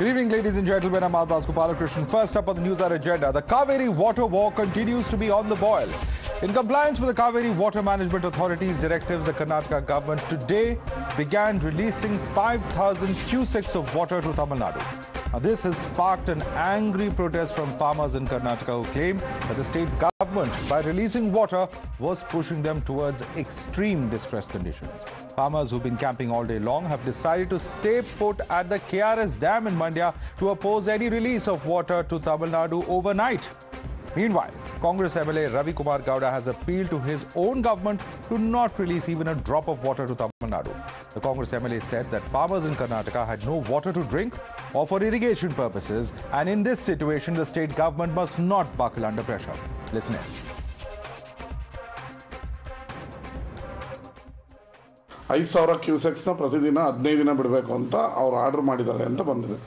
Good evening, ladies and gentlemen. I'm Madhavdas GK. First up on the NewsHour Agenda, the Cauvery water war continues to be on the boil. In compliance with the Cauvery Water Management Authority's directives, the Karnataka government today began releasing 5,000 cusecs of water to Tamil Nadu. Now, this has sparked an angry protest from farmers in Karnataka who claim that the state government, by releasing water, was pushing them towards extreme distress conditions. Farmers who've been camping all day long have decided to stay put at the KRS Dam in Mandya to oppose any release of water to Tamil Nadu overnight. Meanwhile, Congress MLA Ravi Kumar Gowda has appealed to his own government to not release even a drop of water to Tamil Nadu. The Congress MLA said that farmers in Karnataka had no water to drink or for irrigation purposes, and in this situation, the state government must not buckle under pressure. Listen in. 5,000 ಕ್ಯೂಸೆಕ್ಸ್ನ ಪ್ರತಿದಿನ 15 ದಿನ ಬಿಡಬೇಕು ಅಂತ ಅವರು order ಮಾಡಿದ್ದಾರೆ ಅಂತ ಬಂದಿದೆ.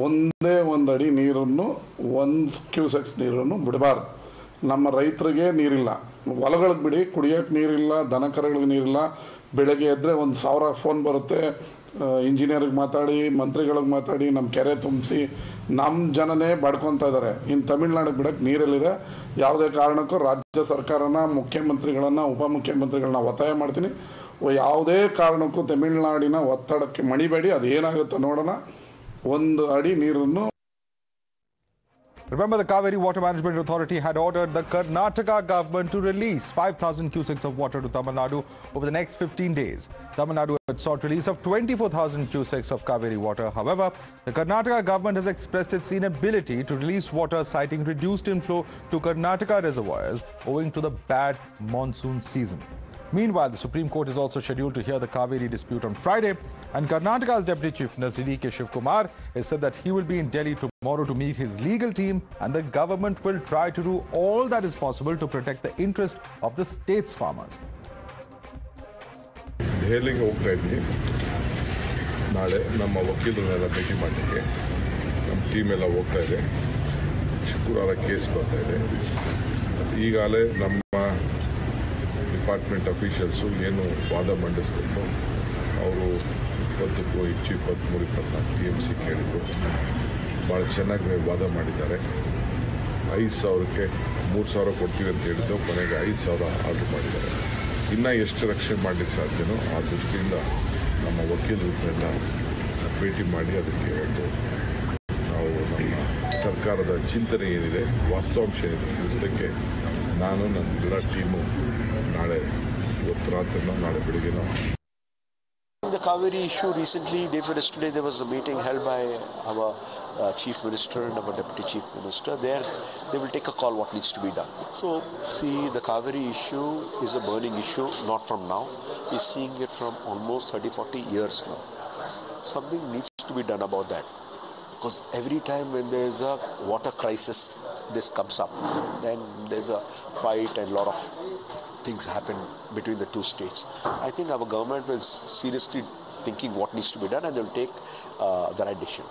ಒಂದೇ ಒಂದು ಅಡಿ ನೀರನ್ನು 1 ಕ್ಯೂಸೆಕ್ಸ್ ನೀರನ್ನು ಬಿಡಬಾರ್ದು. ನಮ್ಮ ರೈತರಿಗೆ ನೀರಿಲ್ಲ, ಹೊಲಗಳಿಗೆ ಬಿಡಿ, ಕುಡಿಯೋಕ್ಕೆ ನೀರಿಲ್ಲ, ದನ ಕರುಗಳಿಗೆ ನೀರಿಲ್ಲ. ಬೆಳಗ್ಗೆ ಎದ್ದರೆ 1,000 ಫೋನ್ ಬರುತ್ತೆ, ಇಂಜಿನಿಯರ್ಗೆ ಮಾತಾಡಿ, ಮಂತ್ರಿಗಳಿಗೆ ಮಾತಾಡಿ, ನಮ್ಮ ಕೆರೆ ತುಂಬಿಸಿ, ನಮ್ಮ ಜನನೇ ಬಡ್ಕೊತಾ ಇದ್ದಾರೆ. ಇನ್ನು ತಮಿಳ್ನಾಡಿಗೆ ಬಿಡೋಕ್ಕೆ ನೀರೆಲ್ಲಿದೆ? ಯಾವುದೇ ಕಾರಣಕ್ಕೂ ರಾಜ್ಯ ಸರ್ಕಾರನ, ಮುಖ್ಯಮಂತ್ರಿಗಳನ್ನು, ಉಪಮುಖ್ಯಮಂತ್ರಿಗಳನ್ನ ಒತ್ತಾಯ ಮಾಡ್ತೀನಿ. ಯಾವುದೇ ಕಾರಣಕ್ಕೂ ತಮಿಳ್ನಾಡಿನ ಒತ್ತಡಕ್ಕೆ ಮಣಿಬೇಡಿ. ಅದು ಏನಾಗುತ್ತೋ ನೋಡೋಣ. ಒಂದು ಅಡಿ ನೀರನ್ನು. Remember, the Cauvery Water Management Authority had ordered the Karnataka government to release 5,000 cusecs of water to Tamil Nadu over the next 15 days. Tamil Nadu had sought release of 24,000 cusecs of Cauvery water. However, the Karnataka government has expressed its inability to release water, citing reduced inflow to Karnataka reservoirs owing to the bad monsoon season. Meanwhile, the Supreme Court is also scheduled to hear the Cauvery dispute on Friday, and Karnataka's Deputy Chief Minister D.K. has said that he will be in Delhi tomorrow to meet his legal team, and the government will try to do all that is possible to protect the interest of the state's farmers. ದೆಹಲಿಗೆ ಹೋಗ್ತಾ ಇದ್ವಿ. ನಾಳೆ ನಮ್ಮ ವಕೀಲರನ್ನೆಲ್ಲ ಭೇಟಿ ಮಾಡಲಿಕ್ಕೆ ನಮ್ಮ team ಎಲ್ಲ ಹೋಗ್ತಾ ಇದೆ. ಶುಕ್ರವಾರ ಕೇಸ್ ಬರ್ತಾ ಇದೆ. ಈಗಾಗಲೇ ನಮ್ಮ ಡಿಪಾರ್ಟ್ಮೆಂಟ್ ಅಫಿಷಿಯಲ್ಸು ಏನು ವಾದ ಮಂಡಿಸ್ಬೇಕು, ಅವರು 20ಕ್ಕೂ ಹೆಚ್ಚು 23-24 TMC ಕೇಳಿದ್ರು. ಭಾಳ ಚೆನ್ನಾಗಿ ವಾದ ಮಾಡಿದ್ದಾರೆ. 5,000ಕ್ಕೆ 3,000 ಕೊಡ್ತೀವಿ ಅಂತ ಹೇಳಿದ್ದು, ಕೊನೆಗೆ 5,000 ಆರ್ಡರ್ ಮಾಡಿದ್ದಾರೆ. ಇನ್ನೂ ಎಷ್ಟು ರಕ್ಷಣೆ ಮಾಡಲಿಕ್ಕೆ ಸಾಧ್ಯನೋ ಆ ದೃಷ್ಟಿಯಿಂದ ನಮ್ಮ ವಕೀಲರನ್ನೆಲ್ಲ ಭೇಟಿ ಮಾಡಿ ಅದಕ್ಕೆ ಒಂದು ನಾವು ನಮ್ಮ ಸರ್ಕಾರದ ಚಿಂತನೆ ಏನಿದೆ, ವಾಸ್ತವಾಂಶ ಏನಿದೆ ತಿಳಿಸಲಿಕ್ಕೆ ನಾನು ನನ್ನ ಎಲ್ಲ ಟೀಮು ನಾಳೆ ಇವತ್ತು ರಾತ್ರಿನೋ ನಾಳೆ ಬೆಳಿಗ್ಗೆನೋ. The Cauvery issue recently, day before yesterday, there was a meeting held by our Chief Minister and our Deputy Chief Minister. There, they will take a call what needs to be done. So, see, the Cauvery issue is a burning issue, not from now. We're seeing it from almost 30-40 years now. Something needs to be done about that. Because every time when there's a water crisis, this comes up. Then there's a fight and a lot of things happen between the two states. I think our government is seriously thinking what needs to be done, and they'll take the right decision.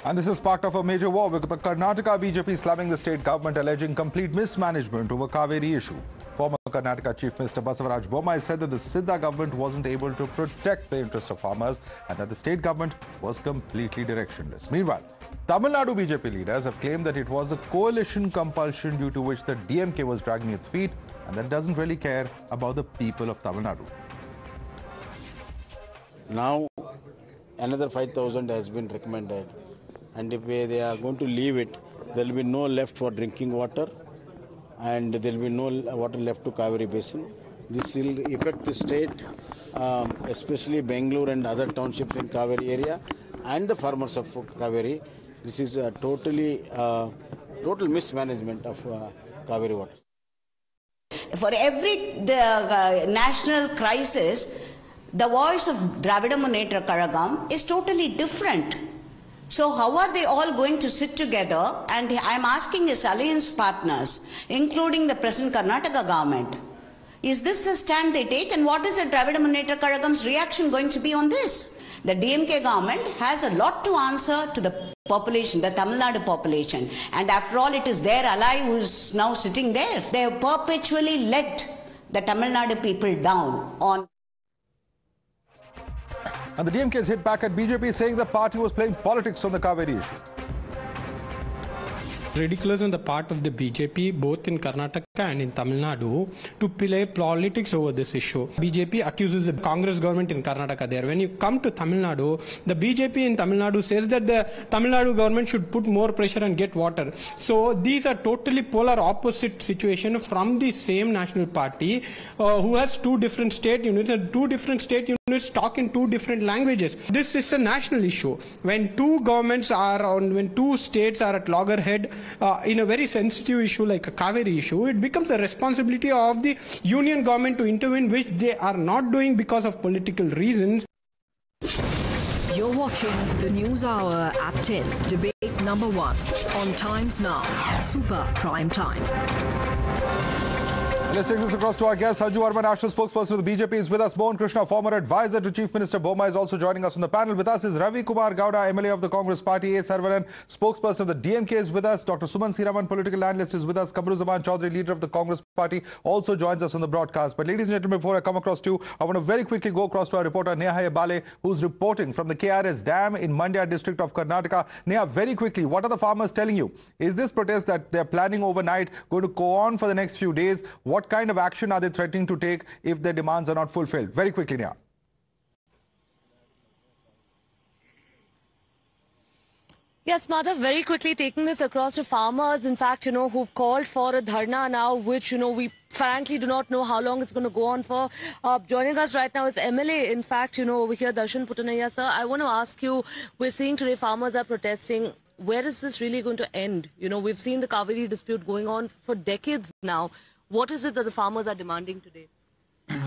And this is part of a major war with the Karnataka BJP slamming the state government, alleging complete mismanagement over Cauvery issue. Former Karnataka Chief Minister Basavaraj Bommai said that the Siddha government wasn't able to protect the interests of farmers and that the state government was completely directionless. Meanwhile, Tamil Nadu BJP leaders have claimed that it was a coalition compulsion due to which the DMK was dragging its feet and that it doesn't really care about the people of Tamil Nadu. Now, another 5,000 has been recommended, and if they are going to leave it, there will be no left for drinking water, and there will be no water left to Cauvery Basin. This will affect the state, especially Bangalore and other townships in Cauvery area, and the farmers of Cauvery. This is a total mismanagement of Cauvery water. For every national crisis, the voice of Dravida Munnetra Kazhagam is totally different. So how are they all going to sit together? And I'm asking his alliance partners, including the present Karnataka government, is this the stand they take? And what is the Dravida Munnetra Kazhagam's reaction going to be on this? The DMK government has a lot to answer to the population, the Tamil Nadu population. And after all, it is their ally who is now sitting there. They have perpetually let the Tamil Nadu people down on And the DMK has hit back at BJP, saying the party was playing politics on the Cauvery issue. Ridiculous on the part of the BJP, both in Karnataka and in Tamil Nadu, to play politics over this issue. BJP accuses the Congress government in Karnataka there. When you come to Tamil Nadu, the BJP in Tamil Nadu says that the Tamil Nadu government should put more pressure and get water. So these are totally polar opposite situation from the same national party who has two different state units, and two different state units talk in two different languages. This is a national issue. When two governments are on, when two states are at loggerhead in a very sensitive issue like a Cauvery issue, it becomes the responsibility of the union government to intervene, which they are not doing because of political reasons. You're watching the News Hour at 10, debate number 1 on Times Now, Super Prime Time. Let's take this across to our guest. Sanju Verma, national spokesperson of the BJP, is with us. Mohan Krishna, former advisor to Chief Minister Boma, is also joining us on the panel. With us is Ravi Kumar Gowda, MLA of the Congress Party. A. Saravanan, spokesperson of the DMK, is with us. Dr. Suman Siraman, political analyst, is with us. Kamruzaman Chaudhary, leader of the Congress Party, also joins us on the broadcast. But ladies and gentlemen, before I come across to you, I want to very quickly go across to our reporter Neha Bale, who's reporting from the KRS Dam in Mandya district of Karnataka. Neha, very quickly, what are the farmers telling you? Is this protest that they're planning overnight going to go on for the next few days? What kind of action are they threatening to take if their demands are not fulfilled? Very quickly, Neha. Yes, Madhav, very quickly taking this across to farmers, in fact, who've called for a dharna now, which, we frankly do not know how long it's going to go on for. Joining us right now is MLA, in fact, over here, Darshan Puttanaya, sir. I want to ask you, we're seeing today farmers are protesting. Where is this really going to end? We've seen the Cauvery dispute going on for decades now. What is it that the farmers are demanding today?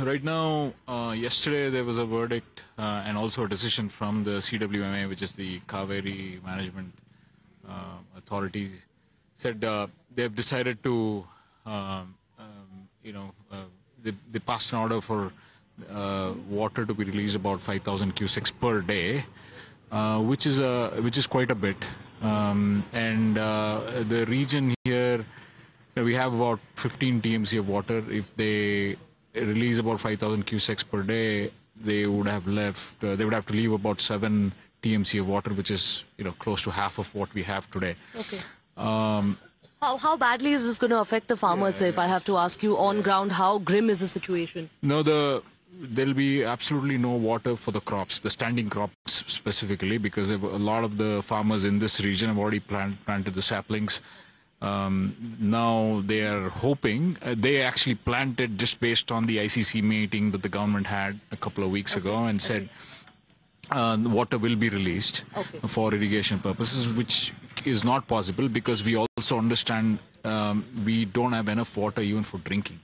Right now, yesterday there was a verdict and also a decision from the CWMA, which is the Cauvery Management Authority, said they've decided to, they passed an order for water to be released about 5,000 cusecs per day, which is quite a bit, and the region here. We have about 15 TMC of water. If they release about 5,000 cusecs per day, they would have left. They would have to leave about 7 TMC of water, which is close to half of what we have today. Okay. How badly is this going to affect the farmers? If I have to ask you on ground, how grim is the situation? No, there'll be absolutely no water for the crops, the standing crops specifically, because a lot of the farmers in this region have already planted the saplings. Now they are hoping, they actually planted just based on the ICC meeting that the government had a couple of weeks ago and said water will be released for irrigation purposes, which is not possible because we also understand we don't have enough water even for drinking.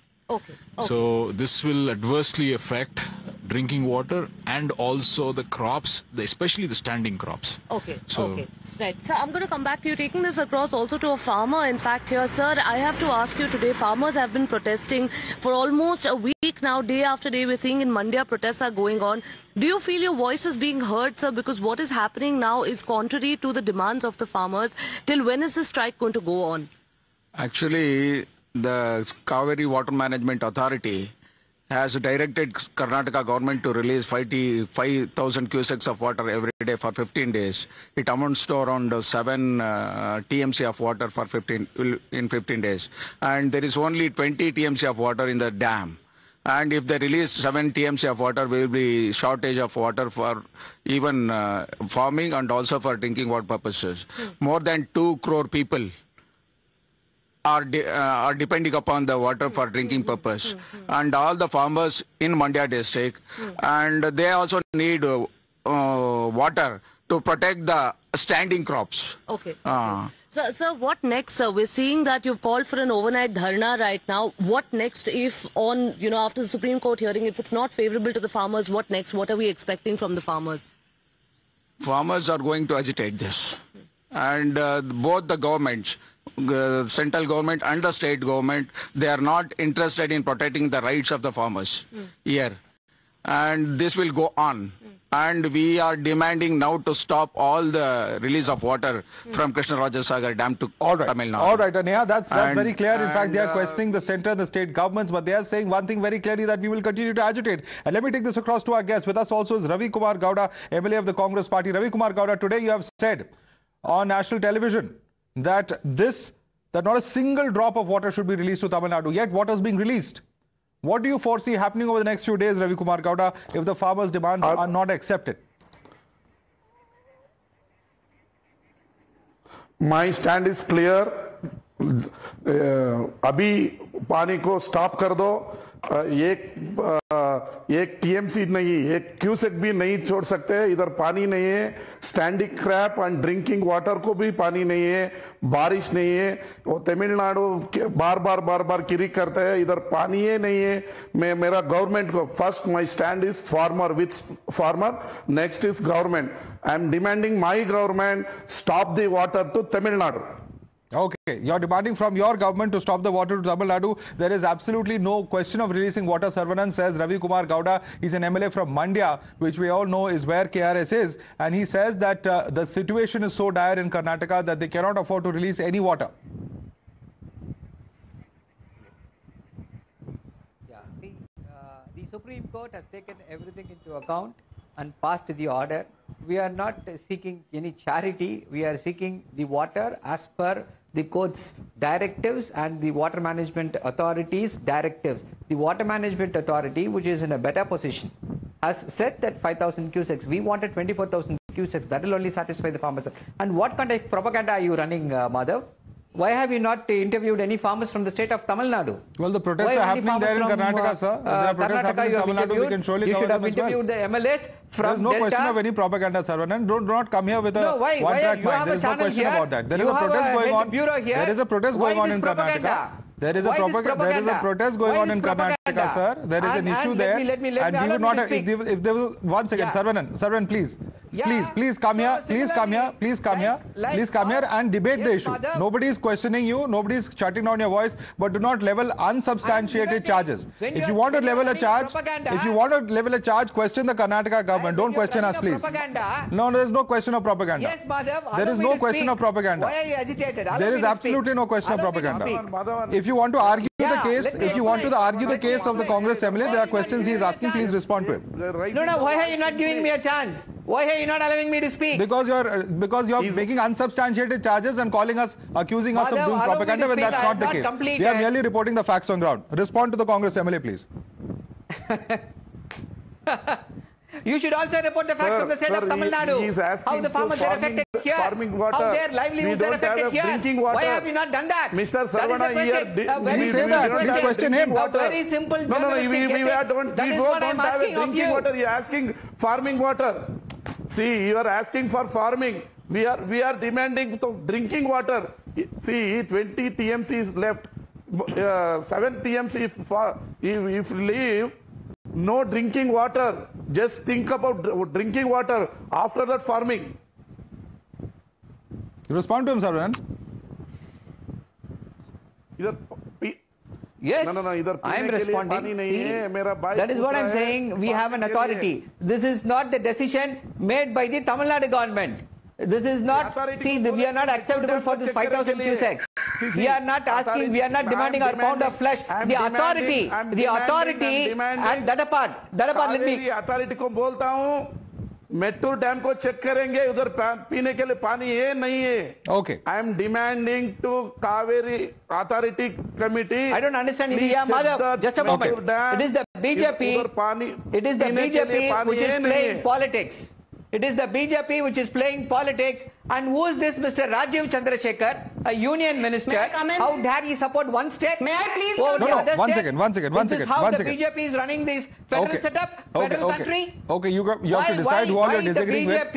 So this will adversely affect drinking water and also the crops, especially the standing crops. Right. So I'm going to come back to you, taking this across also to a farmer. In fact, here, sir, I have to ask you today, farmers have been protesting for almost a week now, day after day. We're seeing in Mandya protests are going on. Do you feel your voice is being heard, sir? Because what is happening now is contrary to the demands of the farmers. Till when is this strike going to go on? Actually, the Cauvery Water Management Authority has directed Karnataka government to release 5,000 cusecs of water every day for 15 days. It amounts to around 7 TMC of water for 15 days. And there is only 20 TMC of water in the dam. And if they release 7 TMC of water, there will be shortage of water for even farming and also for drinking water purposes. More than 2 crore people are depending upon the water for drinking purpose, and all the farmers in Mandya district, and they also need water to protect the standing crops. So what next, sir? We're seeing that you've called for an overnight dharna right now. What next if after the Supreme Court hearing, if it's not favorable to the farmers, what next? What are we expecting from the farmers? Farmers are going to agitate this. And both the governments, central government and the state government, they are not interested in protecting the rights of the farmers here. And this will go on. and we are demanding now to stop all the release of water from Krishna Rajasagar Dam to Tamil Nadu. All right, Neha, that's very clear. In fact, they are questioning the centre and the state governments, but they are saying one thing very clearly, that we will continue to agitate. And let me take this across to our guest. With us also is Ravi Kumar Gowda, MLA of the Congress party. Ravi Kumar Gowda, today you have said on national television that not a single drop of water should be released to Tamil Nadu. Yet water is being released. What do you foresee happening over the next few days, Ravi Kumar Gowda, if the farmers' demands are not accepted? My stand is clear. अभी पानी को stop कर दो. एक TMC नहीं, एक cusec भी नहीं छोड़ सकते. इधर पानी नहीं है. Standing crop and drinking water को भी पानी नहीं है. बारिश नहीं है. वो तमिलनाडु बार बार किरी करते हैं. इधर पानी ही नहीं है. मेरा गवर्नमेंट को first my stand is farmer with farmer. Next is government. I am demanding my government stop the water to Tamil Nadu. Okay, you're demanding from your government to stop the water to Tamil Nadu. There is absolutely no question of releasing water. Sarvanan says Ravi Kumar Gowda, he's an MLA from Mandya, which we all know is where KRS is. And he says that the situation is so dire in Karnataka that they cannot afford to release any water. Yeah, the Supreme Court has taken everything into account and passed the order. We are not seeking any charity. We are seeking the water as per the court's directives and the water management authority's directives. The water management authority, which is in a better position, has said that 5,000 cusecs. We wanted 24,000 cusecs. That will only satisfy the farmers. And what kind of propaganda are you running, Madhav? Why have you not interviewed any farmers from the state of Tamil Nadu? Well, the protests are happening there in Karnataka, sir. There are protests happening in Tamil Nadu. We can surely you cover should have them as well. interviewed the MLAs from There is no Delta. question of any propaganda, Sarvanan. Do not come here with a one-track mind. There is no question about that. There is a protest going on. There is a protest going on in Karnataka. There is a protest going on in Karnataka, sir. There is an issue there. And we would not have, if there was, one second, Sarvanan, please. Please come here. Please come here and debate the issue. Nobody is questioning you. Nobody is shutting down your voice. But do not level unsubstantiated charges. If you want to level a charge, question the Karnataka government. Don't question us, please. No, there is no question of propaganda. Yes, Madhav. There is no question of propaganda. Why are you agitated? There is absolutely no question of propaganda. If you want to argue the case, if you want to argue the case of the Congress MLA, there are questions he is asking. Please respond to him. No. Why are you not giving me a chance? Why are you not allowing me to speak? Because you're making unsubstantiated charges and accusing us of doing propaganda when that's not the case. We are merely reporting the facts on ground. Respond to the Congress MLA, please. You should also report the facts from the state of Tamil Nadu. How the farmers are affected here. How their livelihoods are affected here. Drinking water. Why have you not done that? Mr. Sarvana here. Please say that. Please question him. A very simple No, we don't have a drinking water. You are asking farming water. See, you are asking for farming. We are demanding drinking water. See, 20 TMC is left. 7 TMC if leave. No drinking water. Just think about drinking water. After that, farming. Respond to him, Sarvan. Yes, I am responding. That is what I am saying. We have an authority. This is not the decision made by the Tamil Nadu government. This is not, we are not acceptable for this 5,000 cusecs. We are not asking, we are not demanding our pound of flesh. The authority, and that apart, let me. authority को बोलता हूँ, metro dam को check करेंगे, उधर पीने के लिए पानी है नहीं है. Okay. I am demanding to Cauvery Authority Committee. I don't understand India, Madhav. Just a moment. It is the BJP. It is the BJP which is playing politics. It is the BJP which is playing politics. And who is this Mr. Rajiv Chandrasekhar, a union minister? How dare he support one state? May I please? One second. This is how the BJP is running this federal setup, federal country. Okay, you have to decide who all you are disagreeing with.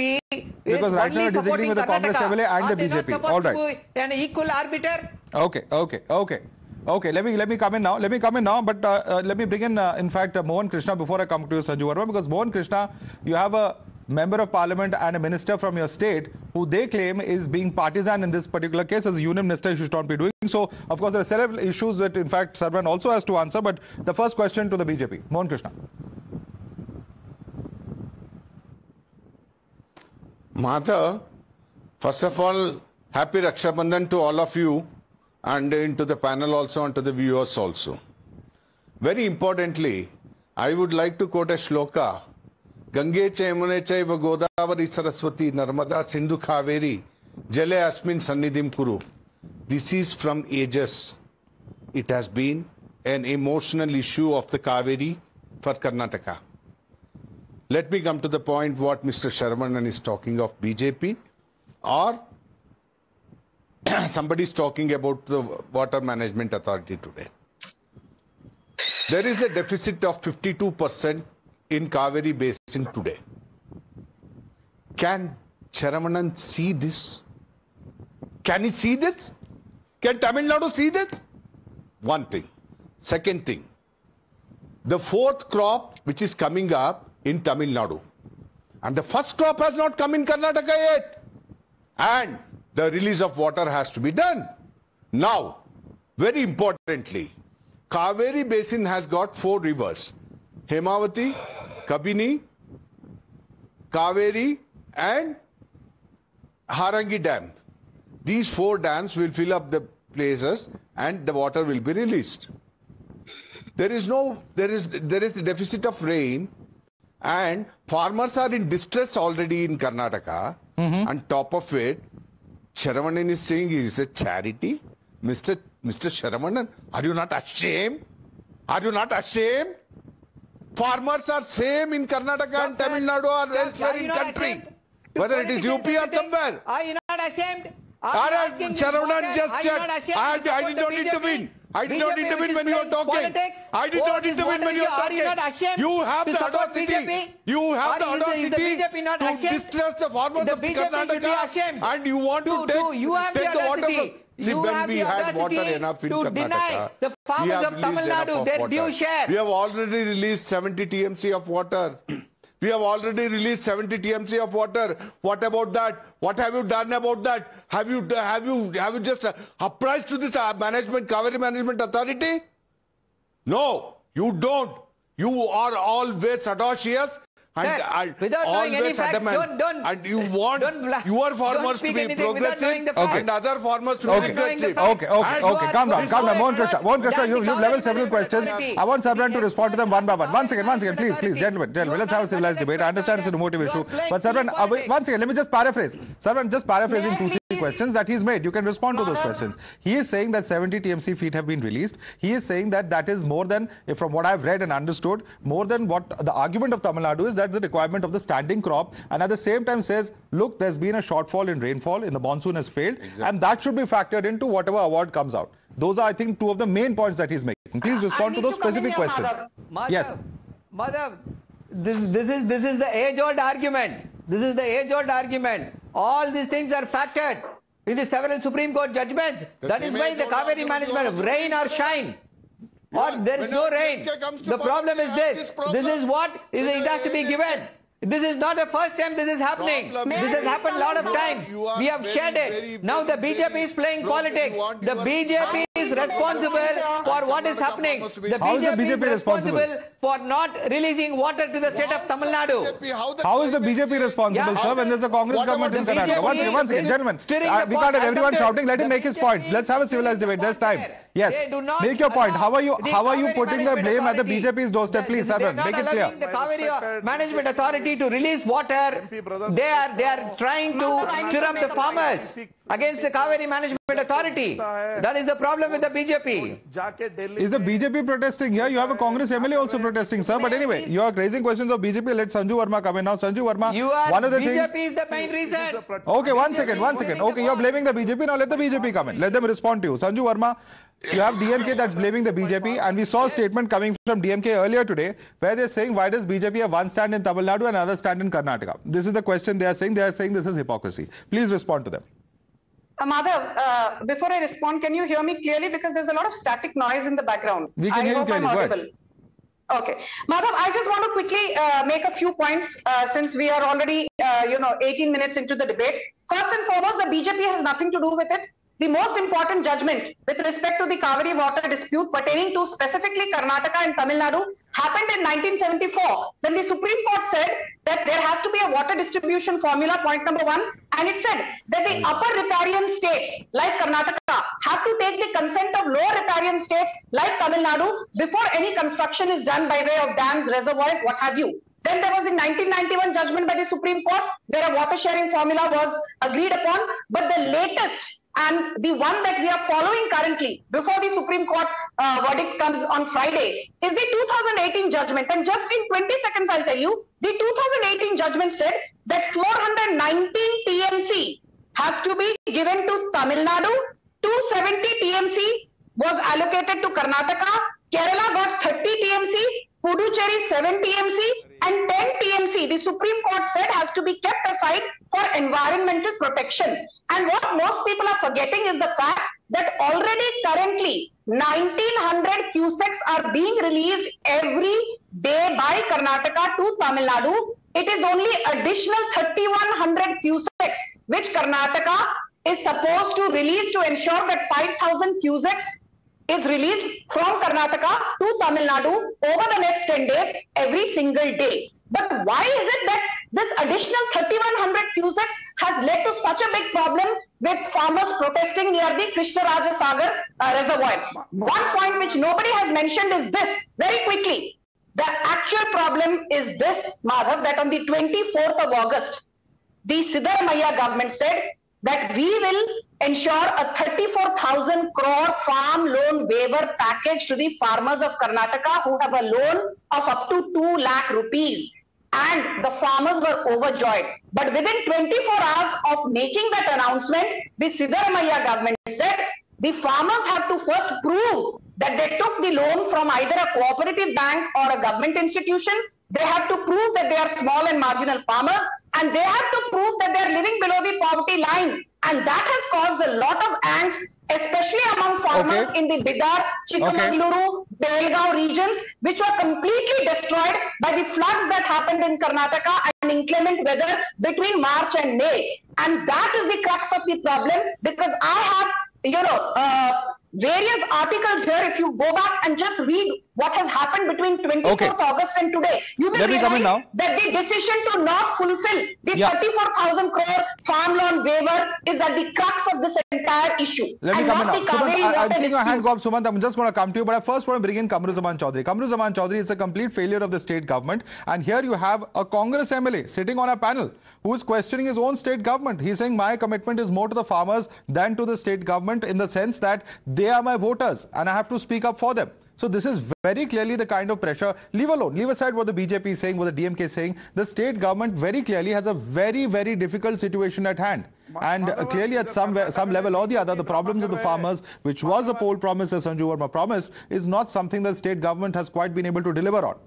Because right now you are disagreeing with the Congress MLA and the BJP. All right. An equal arbiter. Okay, let me come in now. But let me bring in fact, Mohan Krishna before I come to you, Sanju Verma, because Mohan Krishna, you have a member of parliament and a minister from your state who they claim is being partisan in this particular case. As a union minister, you should not be doing so. Of course, there are several issues that, in fact, Sarvan also has to answer. But the first question to the BJP, Mohan Krishna. Madhav, first of all, happy Raksha Bandhan to all of you and into the panel also and to the viewers also. Very importantly, I would like to quote a shloka. Gange cha yamune chaiva Godavari Saraswati Narmada Sindhu Kaveri Jale Asmin Sannidhim Kuru. This is from ages. It has been an emotional issue of the Cauvery for Karnataka. Let me come to the point what Mr. Sharmanan is talking of BJP or somebody is talking about the Water Management Authority today. There is a deficit of 52% in Cauvery Basin today. Can Sharmanan see this? Can he see this? Can Tamil Nadu see this? One thing. Second thing, the fourth crop which is coming up in Tamil Nadu, and the first crop has not come in Karnataka yet, and the release of water has to be done. Now, very importantly, Cauvery Basin has got 4 rivers: Hemavati, Kabini, Cauvery and Harangi Dam. These 4 dams will fill up the places and the water will be released. There is a deficit of rain and farmers are in distress already in Karnataka. On top of it, Sharmanan is saying it is a charity. Mr. Sharmanan, are you not ashamed? Are you not ashamed? Farmers are same in Karnataka and Tamil Nadu or elsewhere in country. Whether it is UP or somewhere. Are you not ashamed? Sharmanan just checked. I did not intervene. I did not intervene when you are talking. I did not intervene when you are talking. You have the audacity. You have the audacity to distress the farmers of Karnataka and you want to take the water from... See, when we had water enough in Karnataka, the farmers of Tamil Nadu their due share. We have already released 70 TMC of water. We have already released 70 TMC of water. What about that? What have you done about that? Have you just apprised to this Cauvery Management Authority? No, you don't. You are always audacious and without knowing any facts, and you want your farmers to be progressive and other farmers to be aggressive. Okay, calm down. Mohan Krishna, you've leveled several questions. I want Sarvan to respond to them one by one. One second, please, gentlemen, let's have a civilized debate. I understand it's an emotive issue, but Sarvan, one second, let me just paraphrase. Sarvan, just paraphrasing 2-3 questions that he's made. You can respond to those questions. He is saying that 70 TMC feet have been released. He is saying that is more than, from what I've read and understood, more than what the argument of Tamil Nadu is, that the requirement of the standing crop, and at the same time says, look, there's been a shortfall in rainfall, in the monsoon has failed, and that should be factored into whatever award comes out. Those are, I think, 2 of the main points that he's making. Please respond to those specific questions. Yes. Madhav, this is the age-old argument. This is the age-old argument. All these things are factored in the several Supreme Court judgments. That is why the Cauvery management, rain or shine, or there is no rain. The problem is this. This is what it has to be given. This is not the first time this is happening. This has happened a lot of times. We have shared it. Now the BJP is playing politics. The BJP is responsible for what is happening. The BJP is responsible for not releasing water to the state of Tamil Nadu. How is the BJP responsible, sir, when there's a Congress government in Karnataka? Once again, gentlemen, we can't have everyone shouting. Let him make his point. Let's have a civilized debate. There's time. Yes, make your point. How are you putting the blame at the BJP's doorstep, please, sir? Make it clear. The Cauvery Management Authority to release water, they are trying to stir up the farmers against the Cauvery Management Authority. That is the problem with the BJP. Is the BJP protesting here? You have a Congress MLA also protesting, sir. But anyway, you are raising questions of BJP. Let Sanju Verma come in now. Sanju Verma, one of the BJP things... is the main reason. Okay, one second. Okay, you are blaming the BJP. Now let the BJP come in. Let them respond to you. Sanju Verma, you have DMK that's blaming the BJP, and we saw a statement coming from DMK earlier today where they're saying, why does BJP have one stand in Tamil Nadu and another stand in Karnataka? This is the question they are saying. They are saying this is hypocrisy. Please respond to them. Madhav, before I respond, can you hear me clearly? Because there's a lot of static noise in the background. We can hear you clearly. Go ahead. Okay. Madhav, I just want to quickly make a few points since we are already, 18 minutes into the debate. First and foremost, the BJP has nothing to do with it. the most important judgment with respect to the Cauvery water dispute pertaining to specifically Karnataka and Tamil Nadu happened in 1974 when the Supreme Court said that there has to be a water distribution formula, point number one, and it said that the upper riparian states like Karnataka have to take the consent of lower riparian states like Tamil Nadu before any construction is done by way of dams, reservoirs, what have you. Then there was the 1991 judgment by the Supreme Court where a water sharing formula was agreed upon. But the latest and the one that we are following currently before the Supreme Court verdict comes on Friday is the 2018 judgment. And just in 20 seconds, I'll tell you, the 2018 judgment said that 419 TMC has to be given to Tamil Nadu, 270 TMC was allocated to Karnataka, Kerala got 30 TMC, Puducherry 7 TMC and 10 TMC, the Supreme Court said, has to be kept aside for environmental protection. And what most people are forgetting is the fact that already currently 1900 cusecs are being released every day by Karnataka to Tamil Nadu. It is only additional 3100 cusecs which Karnataka is supposed to release to ensure that 5000 cusecs is released from Karnataka to Tamil Nadu over the next 10 days every single day. But why is it that this additional 3100 cusecs has led to such a big problem with farmers protesting near the Krishna Raja Sagar reservoir? One point which nobody has mentioned is this, very quickly. The actual problem is this, Madhav, that on the 24th of August, the CWMA government said that we will ensure a 34,000 crore farm loan waiver package to the farmers of Karnataka who have a loan of up to 2 lakh rupees. And the farmers were overjoyed. But within 24 hours of making that announcement, the CWMA government said the farmers have to first prove that they took the loan from either a cooperative bank or a government institution. They have to prove that they are small and marginal farmers, and they have to prove that they are living below the poverty line. And that has caused a lot of angst, especially among farmers in the Bidar, Chikmagaluru, Belgaum regions, which were completely destroyed by the floods that happened in Karnataka and inclement weather between March and May. And that is the crux of the problem, because I have, various articles here. If you go back and just read what has happened between 24th August and today, you will realize that the decision to not fulfill the 34,000 crore farm loan waiver is at the crux of this entire issue. Let me come in now. Sumant, I'm seeing your hand go up, Sumant. I'm just going to come to you, but I first want to bring in Kamruzaman Chaudhary. Kamruzaman Chaudhary, it's a complete failure of the state government, and here you have a Congress MLA sitting on a panel who is questioning his own state government. He's saying my commitment is more to the farmers than to the state government, in the sense that they are my voters and I have to speak up for them. So this is very clearly the kind of pressure. Leave aside what the BJP is saying, what the DMK is saying. The state government very clearly has a very, very difficult situation at hand. And clearly at some level or the other, the problems of the farmers, which was a poll promise, as Sanju Verma promised, is not something the state government has quite been able to deliver on.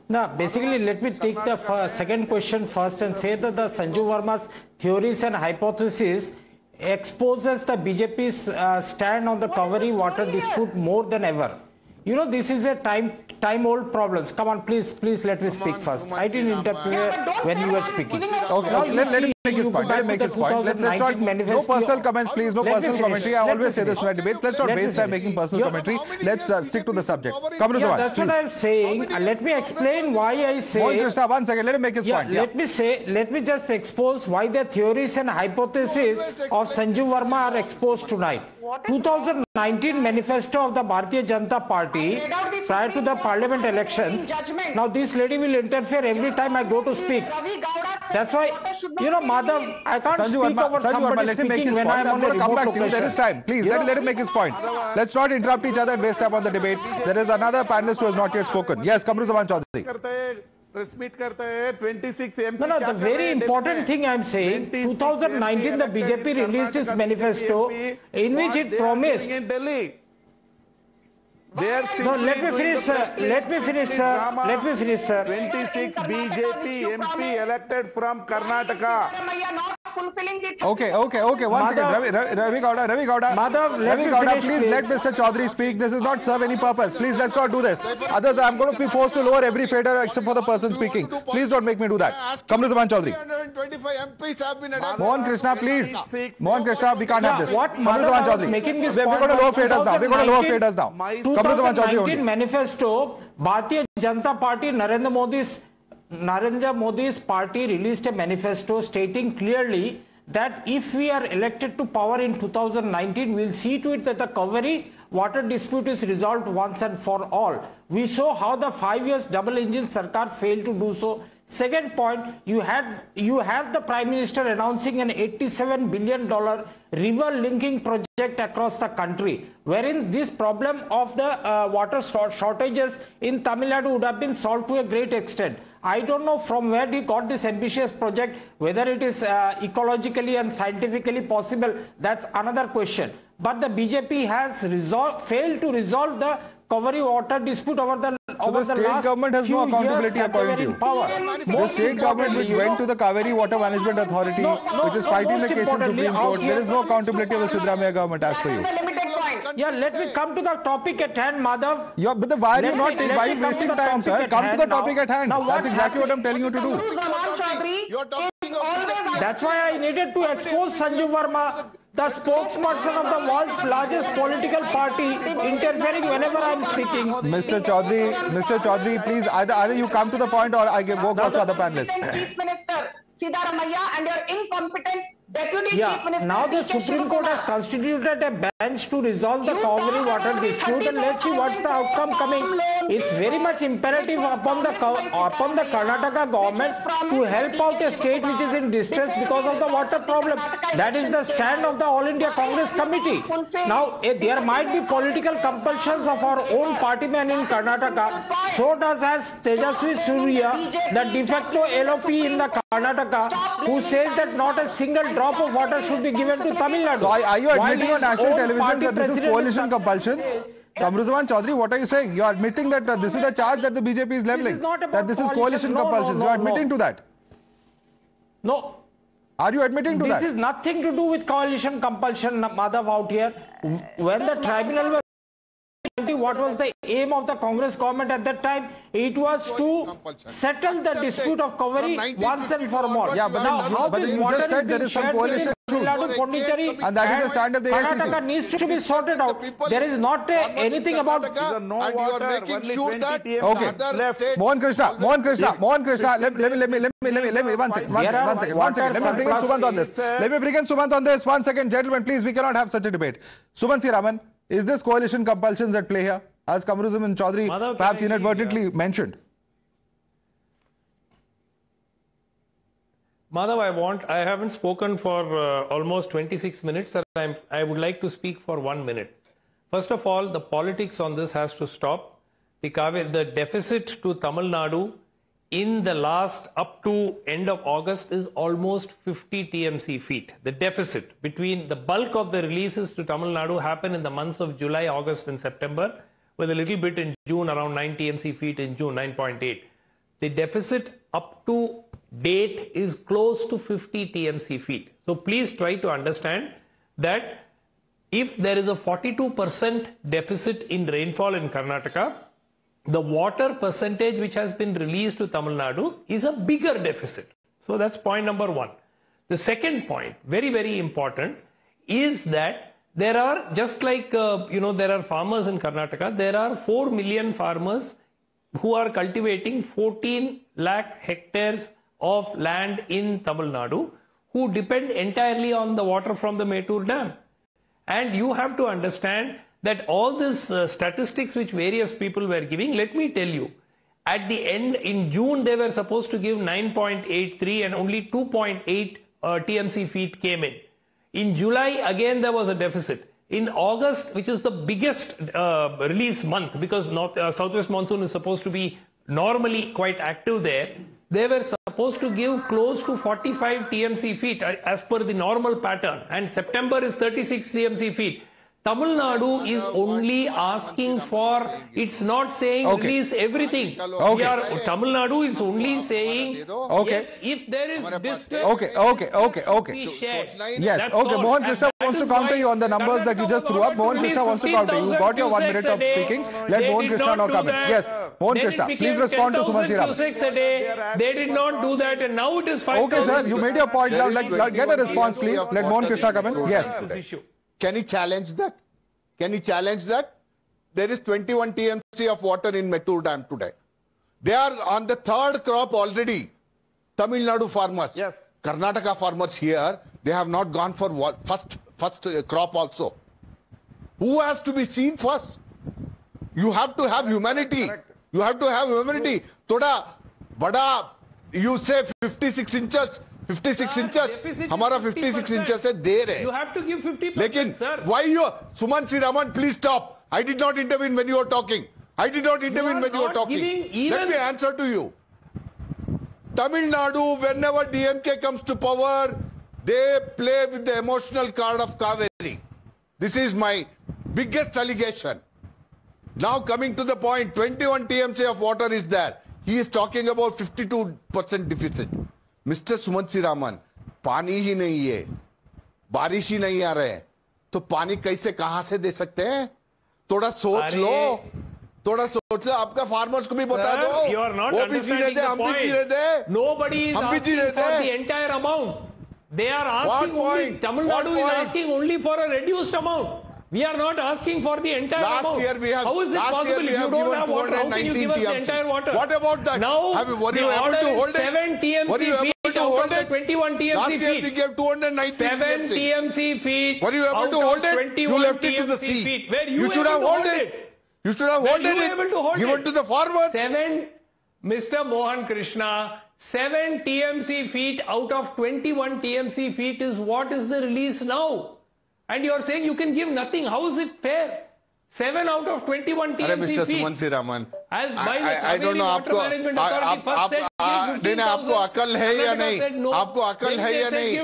Now, basically, let me take the second question first and say that the Sanju Verma's theories and hypotheses exposes the BJP's stand on the Cauvery water dispute more than ever. You know, this is a time-old problem. Come on, please let me speak first. I didn't interfere when you were speaking. Okay, let him make his point. Let him make his point. Let's not, no personal comments, please. No personal commentary. I always say this in my debates. Let's not waste time making personal commentary. Let's stick to the subject. Yeah, that's what I'm saying. Let me explain why I say... Krishna, 1 second. Let him make his point. Let me just expose why the theories and hypotheses of Sanju Verma are exposed tonight. 2019 manifesto of the Bharatiya Janata Party prior to the parliament elections. Now this lady will interfere every time I go to speak. That's why, you know, Madhav, I can't speak over somebody speaking when I am on a remote location. There is time. Please, let him make his point. Let's not interrupt each other and waste time on the debate. There is another panelist who has not yet spoken. Yes, Kamruzaman Chaudhary. No, the very important thing I am saying, 2019 the BJP released its manifesto in which it promised. No, let me finish, sir. Let me finish, sir. 26 BJP MP elected from Karnataka. fulfilling the... Okay. One second. Ravi Gowda. Ravi Gowda, please let Mr. Chaudhary speak. This does not serve any purpose. Please, let's not do this. Others, I'm going to be forced to lower every fader except for the person speaking. Please don't make me do that. Come to Zuban Chaudhary. 325 MPs have been adopted. Mohan Krishna, please. Mohan Krishna, we can't have this. What Come to Zuban Chaudhary. We're going to lower faders now. 2019 manifesto, Bharatiya Janata Party, Narendra Modi's party released a manifesto stating clearly that if we are elected to power in 2019, we'll see to it that the Cauvery water dispute is resolved once and for all. We saw how the 5 years double engine Sarkar failed to do so. Second point, you have the Prime Minister announcing an $87 billion river linking project across the country, wherein this problem of the water shortages in Tamil Nadu would have been solved to a great extent. I don't know from where he got this ambitious project, whether it is ecologically and scientifically possible, that's another question. But the BJP has failed to resolve the Cauvery water dispute over the state government has no accountability according to you. The state government which went to the Cauvery Water Management Authority, which is fighting the case in Supreme Court, there is no accountability of the CWMA government as per you. Yeah, let me come to the topic at hand, Madhav. Yeah, but why are you not wasting time, sir? Come to the topic at hand. That's exactly what I'm telling you to do. That's why I needed to expose Sanjeev Verma, the spokesperson of the world's largest political party, interfering whenever I'm speaking. Mr. Chaudhary, please, either you come to the point or I go across to other panelists. Chief Minister Siddaramaiah and your incompetent Deputy Chief Minister. Now the Supreme Court has constituted a bench to resolve the Cauvery water dispute, and let's see what's the outcome coming. It's very much imperative upon the Karnataka government to help out a state which is in distress because of the water problem. That is the stand of the All India Congress Committee. Now, there might be political compulsions of our own partymen in Karnataka. So does as Tejasvi Surya, the de facto LOP in the Karnataka, who says that not a single drop of water should be given to Tamil Nadu. So are you admitting on national television that this is coalition compulsions? Kamruzaman Chaudhary, what are you saying? You are admitting that this is the charge that the BJP is leveling, that this is coalition compulsions. You are admitting to that? No. Are you admitting to that? This is nothing to do with coalition compulsion, Madhav, out here. When the tribunal was... What was the aim of the Congress government at that time? It was to settle the dispute of Cauvery once and for all. Yeah, but now, how this water said there is some coalition and that is the stand of the Karnataka needs to be sorted out. There is not anything about... No water, making sure that okay. Mohan Krishna, let me one second. Let me bring in Sumant on this. Let me bring in Sumant on this. 1 second, gentlemen, please, we cannot have such a debate. Sumant Siraman, is this coalition compulsions at play here, as Kamruzaman Chaudhary perhaps inadvertently mentioned? Madhav, I haven't spoken for almost 26 minutes, and I would like to speak for 1 minute. First of all, the politics on this has to stop. The deficit to Tamil Nadu in the last up to end of August is almost 50 TMC feet. The deficit between the bulk of the releases to Tamil Nadu happened in the months of July, August and September, with a little bit in June, around 9 TMC feet in June, 9.8. The deficit up to date is close to 50 TMC feet. So please try to understand that if there is a 42% deficit in rainfall in Karnataka, the water percentage which has been released to Tamil Nadu is a bigger deficit. So that's point number one. The second point, very, very important, is that there are, just like, there are farmers in Karnataka, there are 4 million farmers who are cultivating 14 lakh hectares of land in Tamil Nadu, who depend entirely on the water from the Mettur Dam. And you have to understand that all these statistics which various people were giving, let me tell you, at the end, in June, they were supposed to give 9.83 and only 2.8 TMC feet came in. In July, again, there was a deficit. In August, which is the biggest release month, because southwest monsoon is supposed to be normally quite active there, they were supposed to give close to 45 TMC feet as per the normal pattern. And September is 36 TMC feet. Tamil Nadu is only asking for, it's not saying release everything. Tamil Nadu is only saying, yes, if there is distress, Yes, Mohan Krishna wants to counter you on the numbers that you just threw up. Mohan Krishna wants to counter you. You got your 1 minute of speaking. Let Mohan Krishna now come in. Yes, Mohan Krishna, please respond to Suman Siraman. They did not do that, and now it is 5,000. Okay, sir, you made your point. Now get a response, please. Let Mohan Krishna come in. Yes. Can he challenge that? Can he challenge that? There is 21 TMC of water in Mettur Dam today. They are on the third crop already. Tamil Nadu farmers. Yes. Karnataka farmers here, they have not gone for first crop also. Who has to be seen first? You have to have humanity. Correct. You have to have humanity. Thoda bada, you say 56 inches. 56 inches. हमारा 56 inches है देर है. You have to give 50%, लेकिन sir. why you, Suman Siraman, please stop. I did not intervene when you were talking. I did not intervene when you were talking. Let me answer to you. Tamil Nadu, whenever DMK comes to power, they play with the emotional card of Cauvery. This is my biggest allegation. Now coming to the point, 21 TMC of water is there. He is talking about 52% deficit. Mr. Suman Siraman, पानी ही नहीं है, बारिश ही नहीं आ रहे हैं, तो पानी कैसे कहां से दे सकते हैं? थोड़ा सोच लो, थोड़ा सोच लो. आपका फार्मर्स को भी बता दो. वो भी जीने दे, हम भी जीने दे. Nobody is asking for the entire amount. They are asking only, Tamil Nadu is asking only for a reduced amount. We are not asking for the entire amount. Last year we have, how is it possible if you don't have water? How can you give us the entire water? What about that? Now, were you able to hold it? 7 TMC feet out of the 21 TMC Last year feet. we gave 219 7 TMC feet. Were you able to hold it? You left it to the sea. You should have held it. You should have held it. Given to the farmers. 7, Mr. Mohan Krishna, 7 TMC feet out of 21 TMC feet is what is the release now. And you are saying you can give nothing. How is it fair? 7 out of 21 TMC Mr. feet. Suman Siraman, I don't know. आपको अकल है या नहीं? आपको अकल है या नहीं?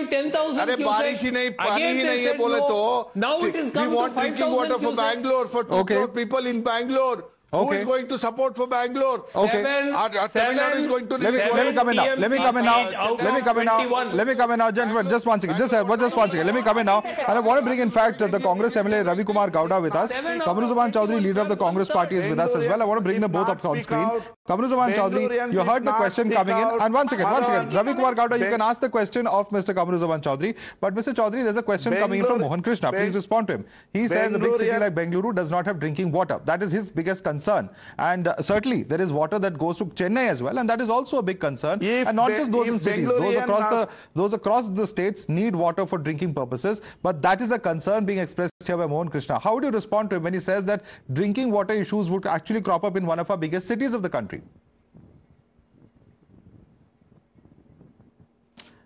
अरे बारिश ही नहीं, पानी ही नहीं है बोले तो. We want drinking water for Bangalore, for 2 crore people in Bangalore. Who is going to support for Bangalore? Okay. Tamil Nadu is going to. Let me come in now. Let me come in now. Let me come in now, gentlemen. Just one second. Just one second. Let me come in now. And I want to bring, in fact, the Congress MLA Ravi Kumar Gowda with us. Kamruzaman Chaudhary, leader of the Congress party, is with us as well. I want to bring them both up on screen. Kamruzaman Chaudhary, you heard the question coming in. And one second. Ravi Kumar Gowda, you can ask the question of Mr. Kamruzaman Chaudhary. But Mr. Chaudhary, there's a question coming in from Mohan Krishna. Please respond to him. He says a big city like Bengaluru does not have drinking water. That is his biggest concern. And certainly there is water that goes to Chennai as well, and that is also a big concern. And not just those in cities, those across the states need water for drinking purposes. But that is a concern being expressed here by Mohan Krishna. How would you respond to him when he says that drinking water issues would actually crop up in one of our biggest cities of the country?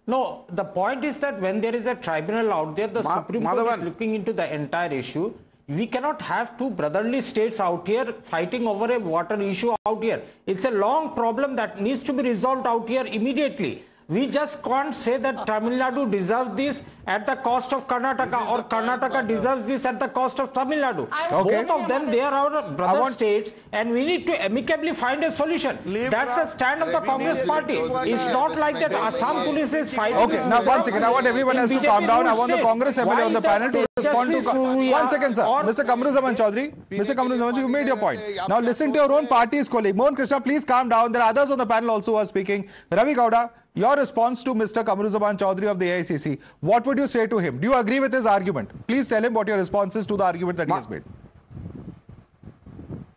No, the point is that when there is a tribunal out there, the Supreme Court is looking into the entire issue. We cannot have two brotherly states out here fighting over a water issue out here. It's a long problem that needs to be resolved out here immediately. We just can't say that Tamil Nadu deserves this at the cost of Karnataka, or Karnataka deserves this at the cost of Tamil Nadu. Both of them, they are our brother states, and we need to amicably find a solution. That's the stand of the Congress party. It's not like that Assam police is fighting. Okay, now one second. I want everyone else to calm down. I want the Congress MLA on the panel to respond to... One second, sir. Mr. Kamruzaman Chaudhary, you made your point. Now listen to your own party's colleague. Mohan Krishna, please calm down. There are others on the panel also who are speaking. Ravi Gowda, your response to Mr. Kamruzaman Chaudhary of the AICC, what would you say to him? Do you agree with his argument? Please tell him what your response is to the argument that he has made.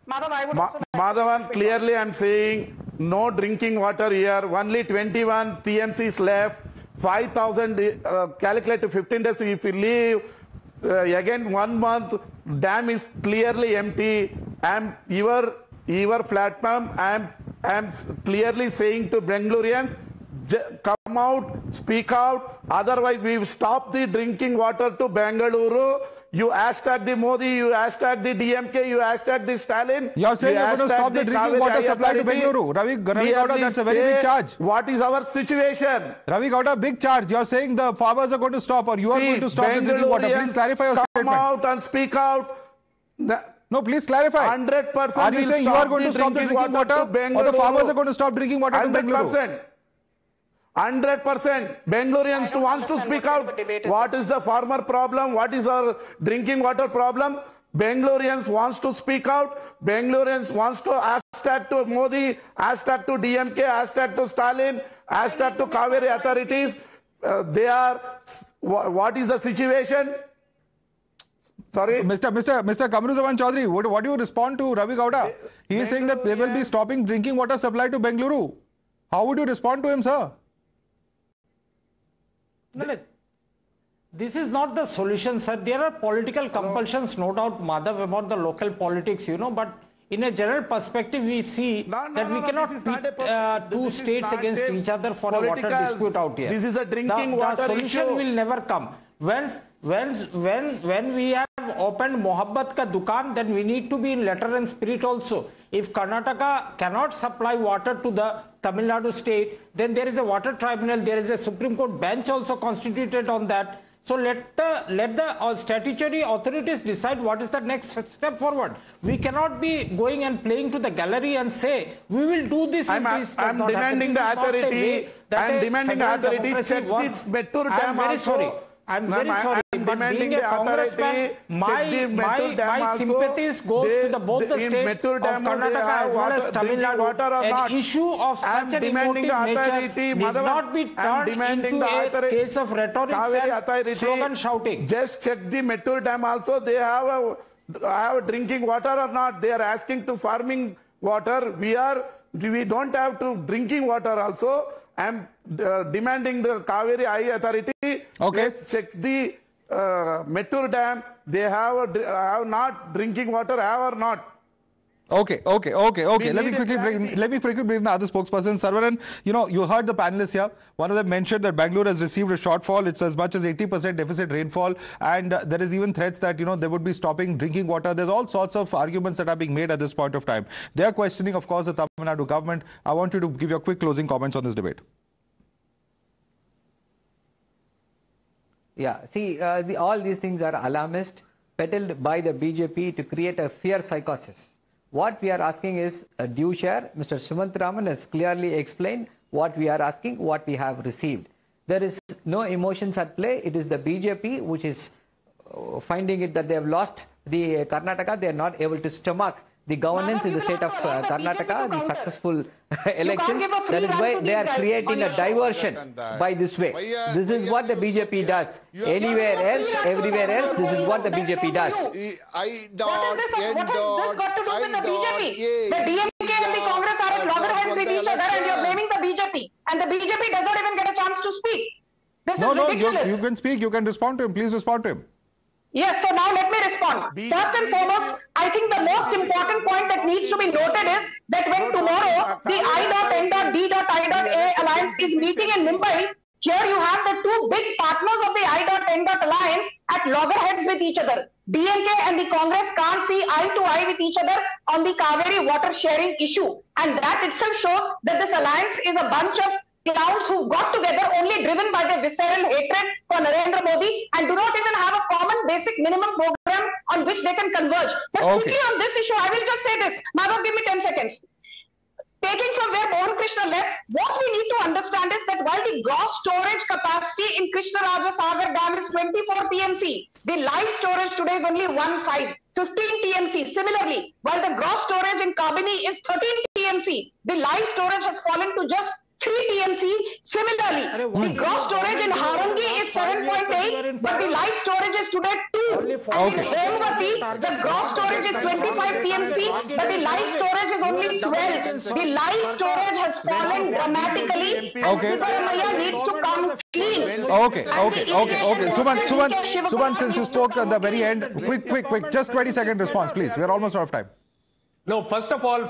Madhavan, clearly I'm saying no drinking water here. Only 21 TMCs left. 5,000 calculate to 15 days. If you leave again 1 month, dam is clearly empty. Your platform, I'm clearly saying to Bangaloreans, come out, speak out. Otherwise, we stop the drinking water to Bengaluru. You hashtag the Modi, you hashtag the DMK, you hashtag the Stalin. You're saying you're going to stop the drinking water supply to Bengaluru. Ravi Gowda, that's a very big charge. What is our situation? Ravi Gowda, big charge. You're saying the farmers are going to stop, or you are going to stop the drinking water. Please clarify your statement. Come out and speak out. No, please clarify. 100% are you saying you are going to stop the drinking water, or the farmers are going to stop drinking water to Bengaluru? 100%. Bengaloreans wants to speak out. What is the farmer problem? What is our drinking water problem? Bengaloreans wants to speak out. Bengaloreans wants to hashtag to Modi, hashtag to DMK, hashtag to Stalin, hashtag to Cauvery authorities. What is the situation? Sorry? Mr. Kamruzaman Chaudhary, what do you respond to Ravi Gowda? He is saying that they will be stopping drinking water supply to Bengaluru. How would you respond to him, sir? No, this is not the solution, sir. There are political compulsions, no doubt, Madhav, about the local politics, but in a general perspective, we see that we cannot pit two states against each other for a water dispute out here. This is a drinking water issue. The solution will never come. When we have opened Mohabbat ka dukan, then we need to be in letter and spirit also. If Karnataka cannot supply water to the Tamil Nadu state, then there is a water tribunal, there is a Supreme Court bench also constituted on that. So let the statutory authorities decide what is the next step forward. We cannot be going and playing to the gallery and say we will do this. I'm demanding the authority. I'm demanding the authority check the Mettur Dam also. I'm very sorry, but being a congressman, my sympathies goes to both the states of Karnataka as well as Tamil Nadu. An issue of such an emotive nature need not be turned into a case of rhetoric and slogan shouting. Just check the Mettur Dam also. They have drinking water or not. They are asking to farming water. We don't have to drinking water also. I'm demanding the Cauvery authority. Let's check the Mettur Dam. They have not drinking water, have or not. Okay. Let me quickly bring the other spokesperson. Sarvanan, you heard the panelists here. One of them mentioned that Bangalore has received a shortfall. It's as much as 80% deficit rainfall. And there is even threats that, they would be stopping drinking water. There's all sorts of arguments that are being made at this point of time. They are questioning, of course, the Tamil Nadu government. I want you to give your quick closing comments on this debate. Yeah, see, all these things are alarmist, peddled by the BJP to create a fear psychosis. What we are asking is a due share. Mr. Sumant Raman has clearly explained what we are asking, what we have received. There is no emotions at play. It is the BJP which is finding it that they have lost the Karnataka. They are not able to stomach the governance in the state of Karnataka, the successful elections. That is why they are creating a diversion by this way. This is what the BJP does. Anywhere else, everywhere else, this is what the BJP does. What has this got to do with the BJP? The DMK and the Congress are at loggerheads with each other and you're blaming the BJP. And the BJP does not even get a chance to speak. This is ridiculous. You can speak, you can respond to him. Please respond to him. Yes, so now let me respond. First and foremost, I think the most important point that needs to be noted is that when tomorrow the I.N.D.I.A alliance is meeting in Mumbai, here you have the two big partners of the I.N.D.I.A alliance at loggerheads with each other. DMK and the Congress can't see eye to eye with each other on the Cauvery water sharing issue. And that itself shows that this alliance is a bunch of clowns who got together only driven by their visceral hatred for Narendra Modi and do not even have a common basic minimum program on which they can converge. But quickly on this issue, I will just say this. Madhav, give me 10 seconds. Taking from where Mohan Krishna left, what we need to understand is that while the gross storage capacity in Krishnaraja Sagar Dam is 24 TMC, the live storage today is only 15 TMC. Similarly, while the gross storage in Kabini is 13 TMC, the live storage has fallen to just 3 TMC. Similarly, the gross storage in Harangi is 7.8, but the live storage is today 2. And in Hemvati, the gross storage is 25 TMC, but the live storage is only 12. The live storage has fallen dramatically. And Siddharamaiah needs to come clean. Okay. Suman, since you spoke at the very end, quick, just 20-second response, please. We are almost out of time. No, first of all,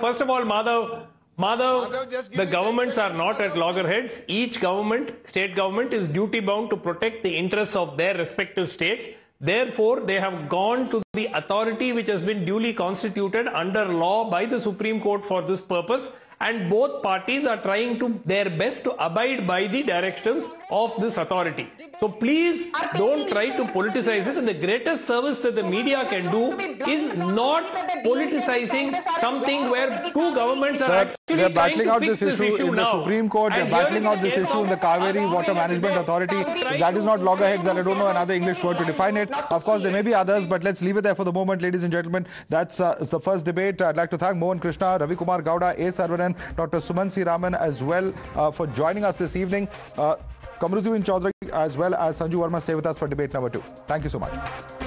Madhav, the governments are not at loggerheads. Each government, state government, is duty bound to protect the interests of their respective states. Therefore, they have gone to the authority which has been duly constituted under law by the Supreme Court for this purpose, and both parties are trying to their best to abide by the directives of this authority. So please don't try to politicize it, and the greatest service that the media can do is not politicizing something where two governments are actually trying to fix this issue in now. the Supreme Court. They're battling out this issue in the Cauvery Water Management Authority. If that is not loggerheads, then I don't know another English word to define it. Of course, there may be others, but let's leave it there for the moment, ladies and gentlemen. That's the first debate. I'd like to thank Mohan Krishna, Ravi Kumar Gowda, A. Sarvanan, Dr. Sumansi Raman as well for joining us this evening. Kamruddin Chaudhary as well as Sanju Verma stay with us for debate number 2. Thank you so much.